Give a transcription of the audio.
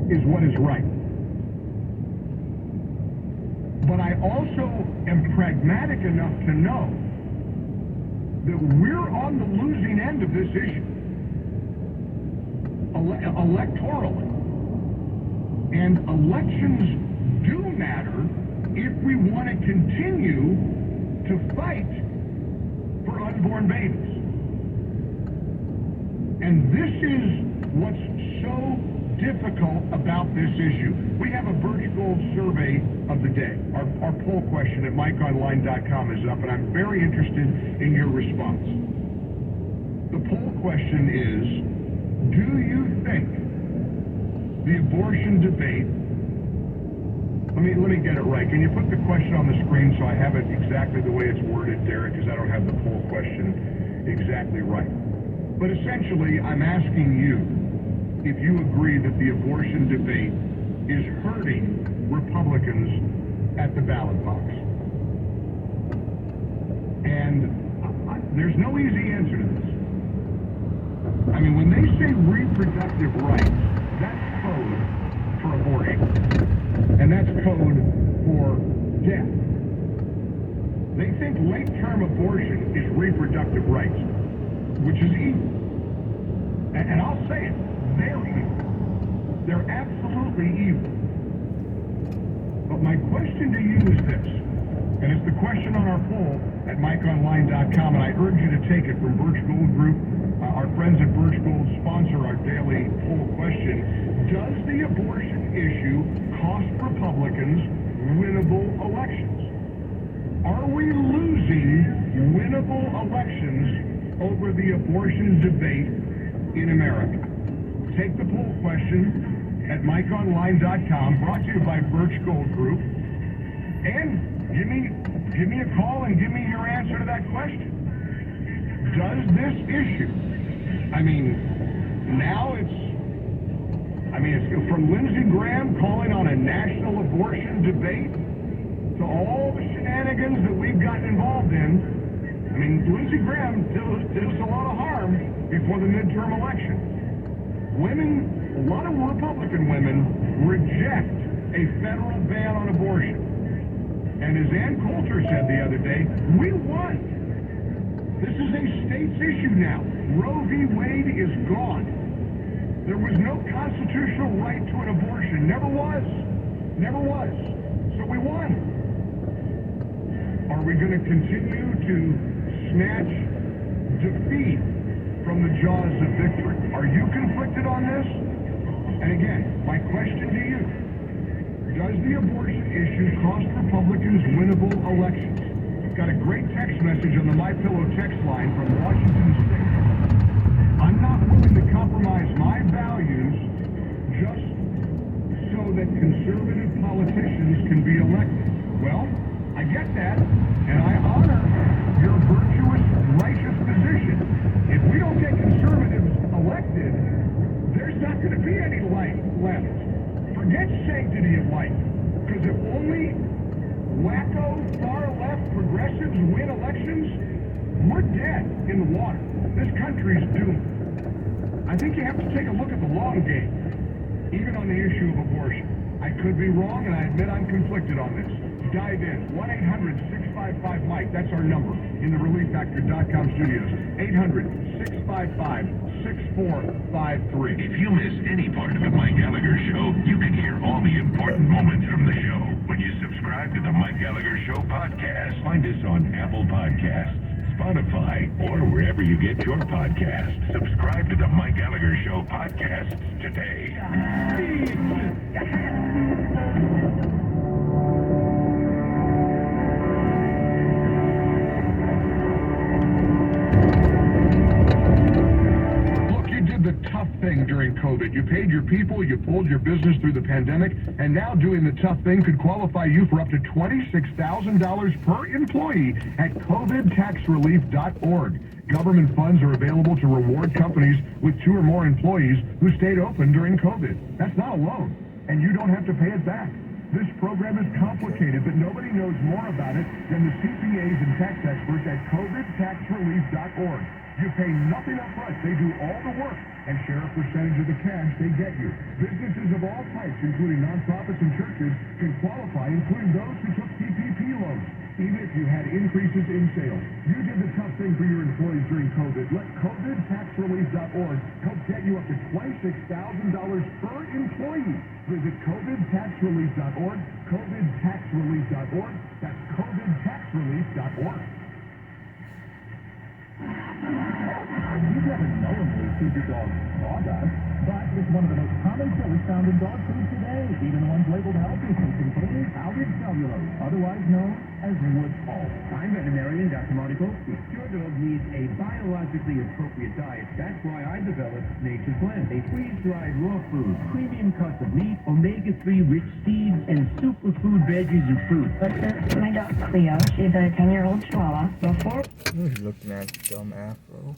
is what is right. But I also am pragmatic enough to know that we're on the losing end of this issue, electorally. And elections do matter if we want to continue to fight for unborn babies. And this is what's so difficult about this issue. We have a virtual survey of the day. Our poll question at MikeOnline.com is up, and I'm very interested in your response. The poll question is, do you think the abortion debate, let me get it right. Can you put the question on the screen so I have it exactly the way it's worded, Derek, because I don't have the poll question exactly right. But essentially, I'm asking you if you agree that the abortion debate is hurting Republicans at the ballot box. And there's no easy answer to this. I mean, when they say reproductive rights, that's code for abortion. And that's code for death. They think late-term abortion is reproductive rights, which is evil. And I'll say it, they're evil. They're absolutely evil. But my question to you is this, and it's the question on our poll at MikeOnline.com, and I urge you to take it from Birch Gold Group. Our friends at Birch Gold sponsor our daily poll question. Does the abortion issue cost Republicans winnable elections? Are we losing winnable elections over the abortion debate in America? Take the poll question at MikeOnline.com, brought to you by Birch Gold Group, and give me a call and give me your answer to that question. Does this issue, it's from Lindsey Graham calling on a national abortion debate to all the shenanigans that we've gotten involved in. Lindsey Graham did us a lot of harm before the midterm election. Women, a lot of Republican women, reject a federal ban on abortion. And as Ann Coulter said the other day, we won. This is a state's issue now. Roe v. Wade is gone. There was no constitutional right to an abortion. Never was. Never was. So we won. Are we going to continue to snatch defeat from the jaws of victory? Are you conflicted on this? And again, my question to you, does the abortion issue cost Republicans winnable elections? Got a great text message on the MyPillow text line from Washington State. I'm not willing to compromise my values just so that conservative politicians can be elected. Well, I get that, and I honor your virtuous, righteous position. If we don't get conservatives elected, there's not going to be any life left. Forget sanctity of life, because if only wacko, far-left progressives win elections, we're dead in the water. This country's doomed. I think you have to take a look at the long game, even on the issue of abortion. I could be wrong, and I admit I'm conflicted on this. Dive in. 1-800-655-MIKE. That's our number in the ReliefFactor.com studios. 800-655-6453. If you miss any part of the Mike Gallagher Show, you can hear all the important moments from the show when you subscribe to the Mike Gallagher Show podcast. Find us on Apple Podcasts, Spotify, or wherever you get your podcasts. Subscribe to the Mike Gallagher Show podcast today. The tough thing during COVID. You paid your people, you pulled your business through the pandemic, and now doing the tough thing could qualify you for up to $26,000 per employee at covidtaxrelief.org. Government funds are available to reward companies with 2 or more employees who stayed open during COVID. That's not a loan, and you don't have to pay it back. This program is complicated, but nobody knows more about it than the CPAs and tax experts at covidtaxrelief.org. You pay nothing up front. They do all the work and share a percentage of the cash they get you. Businesses of all types, including nonprofits and churches, can qualify, including those who took PPP loans. Even if you had increases in sales, you did the tough thing for your employees during COVID. Let COVIDTaxRelief.org help get you up to $26,000 per employee. Visit COVIDTaxRelief.org, COVIDTaxRelief.org. That's COVIDTaxRelief.org. You've never knowingly feed your dog sawdust, but it's one of the most common fillers found in dog food today. Even the ones labeled healthy can contain powdered cellulose, otherwise known as wood pulp. I'm veterinarian Dr. Marty Pope. If your dog needs a biologically appropriate diet, that's why I developed Nature's Blend, a freeze-dried raw food, premium cuts of meat, omega-3 rich seeds, and superfood veggies and fruit. This is my dog Cleo. She's a 10-year-old Chihuahua. Before Who's looking at dumb afro?